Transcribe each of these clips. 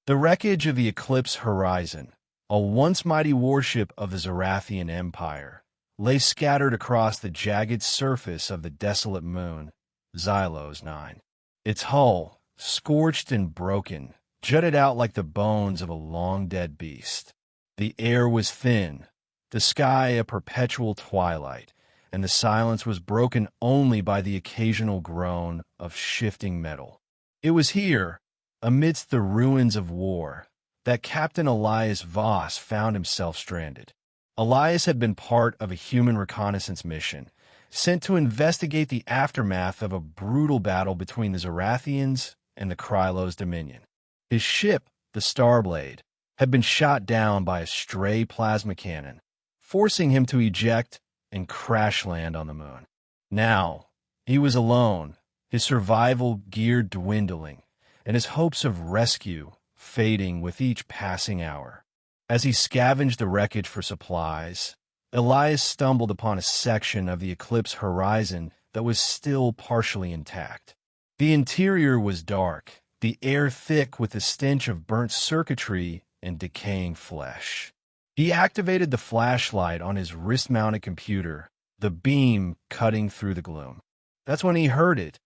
The wreckage of the Eclipse Horizon, a once mighty warship of the Zarathian Empire, lay scattered across the jagged surface of the desolate moon, Xylos 9. Its hull, scorched and broken, jutted out like the bones of a long-dead beast. The air was thin, the sky a perpetual twilight, and the silence was broken only by the occasional groan of shifting metal. It was here, amidst the ruins of war, that Captain Elias Voss found himself stranded. Elias had been part of a human reconnaissance mission, sent to investigate the aftermath of a brutal battle between the Zarathians and the Xylos Dominion. His ship, the Starblade, had been shot down by a stray plasma cannon, forcing him to eject and crash land on the moon. Now, he was alone, his survival gear dwindling, and his hopes of rescue fading with each passing hour. As he scavenged the wreckage for supplies, Elias stumbled upon a section of the Eclipse Horizon that was still partially intact. The interior was dark, the air thick with the stench of burnt circuitry and decaying flesh. He activated the flashlight on his wrist-mounted computer, the beam cutting through the gloom. That's when he heard it,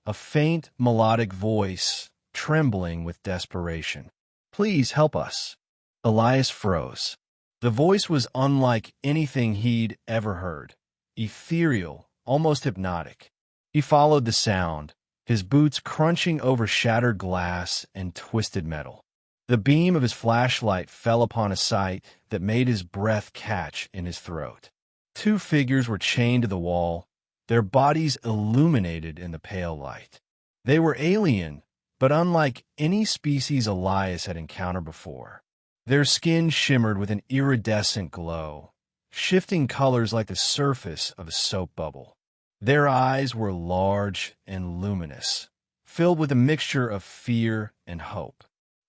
a faint, melodic voice, trembling with desperation. "Please help us." Elias froze. The voice was unlike anything he'd ever heard, ethereal, almost hypnotic. He followed the sound, his boots crunching over shattered glass and twisted metal. The beam of his flashlight fell upon a sight that made his breath catch in his throat. Two figures were chained to the wall, their bodies illuminated in the pale light. They were alien, but unlike any species Elias had encountered before. Their skin shimmered with an iridescent glow, shifting colors like the surface of a soap bubble. Their eyes were large and luminous, filled with a mixture of fear and hope.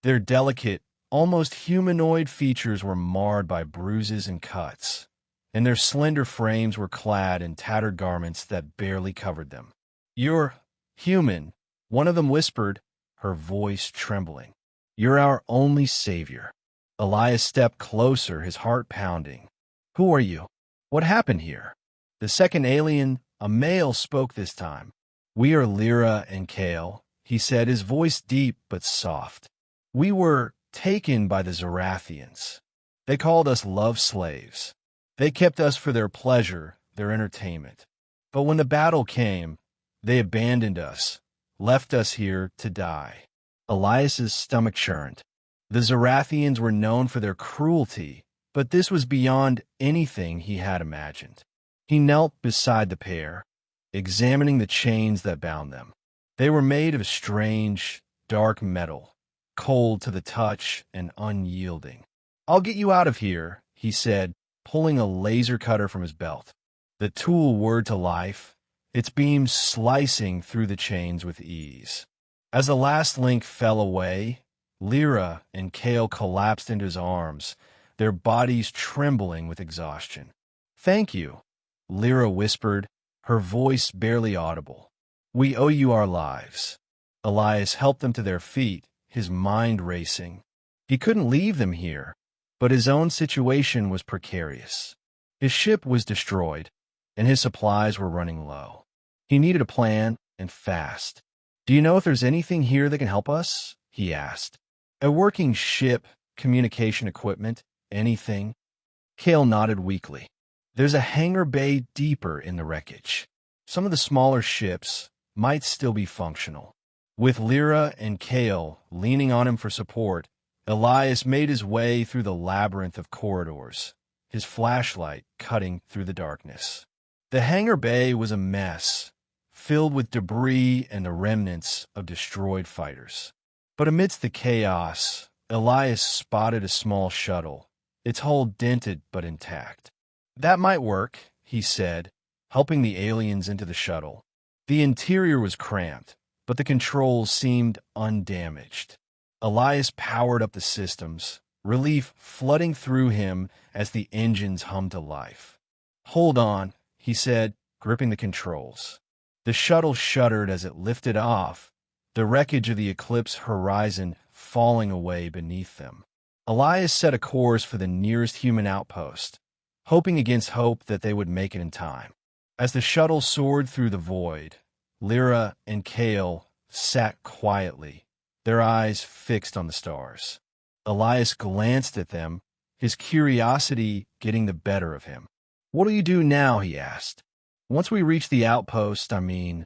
Their delicate, almost humanoid features were marred by bruises and cuts, and their slender frames were clad in tattered garments that barely covered them. "You're human," one of them whispered, her voice trembling. "You're our only savior." Elias stepped closer, his heart pounding. "Who are you? What happened here?" The second alien, a male, spoke this time. "We are Lyra and Kale," he said, his voice deep but soft. "We were taken by the Zarathians. They called us love slaves. They kept us for their pleasure, their entertainment. But when the battle came, they abandoned us, left us here to die." Elias's stomach churned. The Zarathians were known for their cruelty, but this was beyond anything he had imagined. He knelt beside the pair, examining the chains that bound them. They were made of strange, dark metal, cold to the touch and unyielding. "I'll get you out of here," he said, pulling a laser cutter from his belt. The tool whirred to life, its beams slicing through the chains with ease. As the last link fell away, Lyra and Kale collapsed into his arms, their bodies trembling with exhaustion. "Thank you," Lyra whispered, her voice barely audible. "We owe you our lives." Elias helped them to their feet, his mind racing. He couldn't leave them here, but his own situation was precarious. His ship was destroyed, and his supplies were running low. He needed a plan, and fast. "Do you know if there's anything here that can help us?" he asked. "A working ship, communication equipment, anything?" Kale nodded weakly. "There's a hangar bay deeper in the wreckage. Some of the smaller ships might still be functional." With Lyra and Kale leaning on him for support, Elias made his way through the labyrinth of corridors, his flashlight cutting through the darkness. The hangar bay was a mess, filled with debris and the remnants of destroyed fighters. But amidst the chaos, Elias spotted a small shuttle, its hull dented but intact. "That might work," he said, helping the aliens into the shuttle. The interior was cramped, but the controls seemed undamaged. Elias powered up the systems, relief flooding through him as the engines hummed to life. "Hold on," he said, gripping the controls. The shuttle shuddered as it lifted off, the wreckage of the Eclipse Horizon falling away beneath them. Elias set a course for the nearest human outpost, hoping against hope that they would make it in time. As the shuttle soared through the void, Lyra and Kale sat quietly, their eyes fixed on the stars. Elias glanced at them, his curiosity getting the better of him. "What'll you do now?" he asked. "Once we reach the outpost, I mean."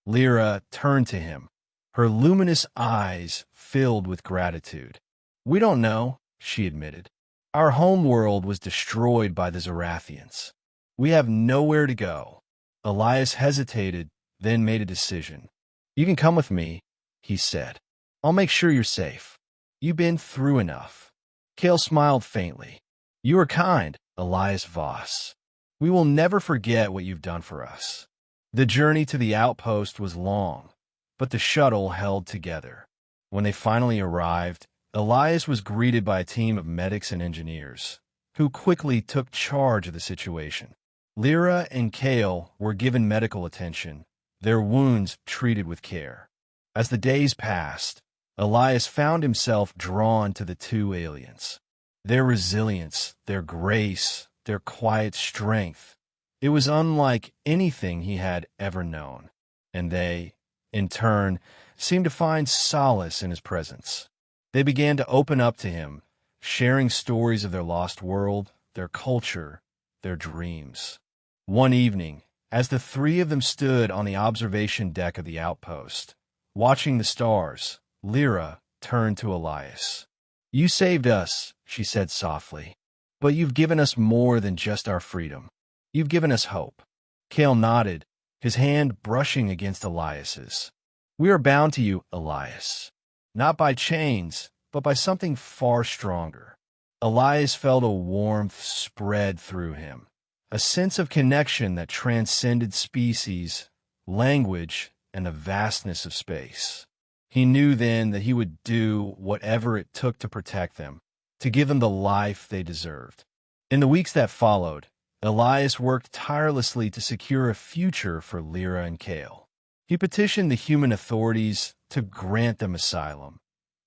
Lyra turned to him, her luminous eyes filled with gratitude. "We don't know," she admitted. "Our home world was destroyed by the Zorathians. We have nowhere to go." Elias hesitated, then made a decision. "You can come with me," he said. "I'll make sure you're safe. You've been through enough." Kale smiled faintly. "You are kind, Elias Voss. We will never forget what you've done for us." The journey to the outpost was long, but the shuttle held together. When they finally arrived, Elias was greeted by a team of medics and engineers, who quickly took charge of the situation. Lyra and Kale were given medical attention, their wounds treated with care. As the days passed, Elias found himself drawn to the two aliens. Their resilience, their grace, their quiet strength. It was unlike anything he had ever known, and they, in turn, seemed to find solace in his presence. They began to open up to him, sharing stories of their lost world, their culture, their dreams. One evening, as the three of them stood on the observation deck of the outpost, watching the stars, Lyra turned to Elias. "You saved us," she said softly, "but you've given us more than just our freedom. You've given us hope." Kale nodded, his hand brushing against Elias's. "We are bound to you, Elias. Not by chains, but by something far stronger." Elias felt a warmth spread through him, a sense of connection that transcended species, language, and the vastness of space. He knew then that he would do whatever it took to protect them, to give them the life they deserved. In the weeks that followed, Elias worked tirelessly to secure a future for Lyra and Kale. He petitioned the human authorities to grant them asylum,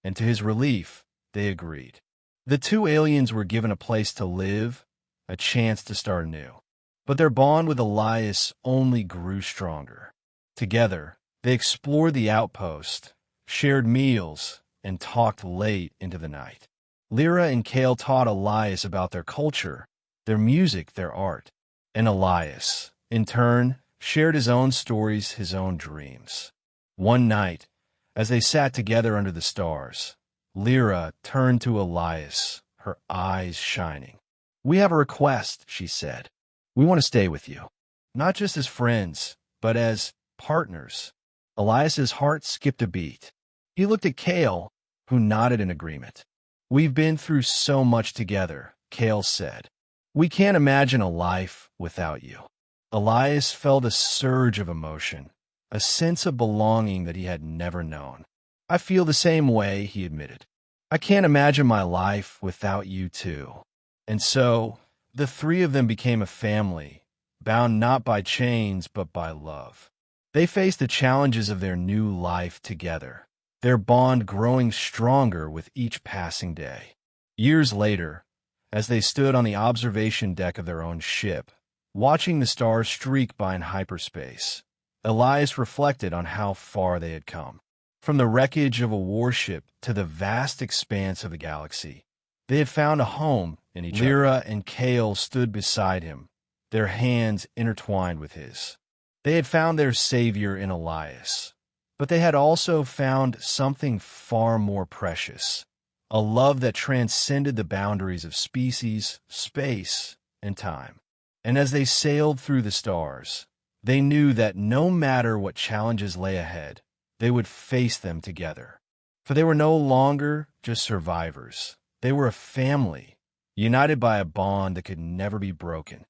and to his relief, they agreed. The two aliens were given a place to live, a chance to start anew. But their bond with Elias only grew stronger. Together, they explored the outpost, shared meals, and talked late into the night. Lyra and Kale taught Elias about their culture, their music, their art. And Elias, in turn, shared his own stories, his own dreams. One night, as they sat together under the stars, Lyra turned to Elias, her eyes shining. "We have a request," she said. "We want to stay with you, not just as friends, but as partners." Elias's heart skipped a beat. He looked at Kale, who nodded in agreement. "We've been through so much together," Kale said. "We can't imagine a life without you." Elias felt a surge of emotion, a sense of belonging that he had never known. "I feel the same way," he admitted. "I can't imagine my life without you too." And so, the three of them became a family, bound not by chains but by love. They faced the challenges of their new life together, their bond growing stronger with each passing day. Years later, as they stood on the observation deck of their own ship, watching the stars streak by in hyperspace, Elias reflected on how far they had come. From the wreckage of a warship to the vast expanse of the galaxy, they had found a home in each other. Lyra and Kale stood beside him, their hands intertwined with his. They had found their savior in Elias, but they had also found something far more precious, a love that transcended the boundaries of species, space, and time. And as they sailed through the stars, they knew that no matter what challenges lay ahead, they would face them together. For they were no longer just survivors. They were a family, united by a bond that could never be broken.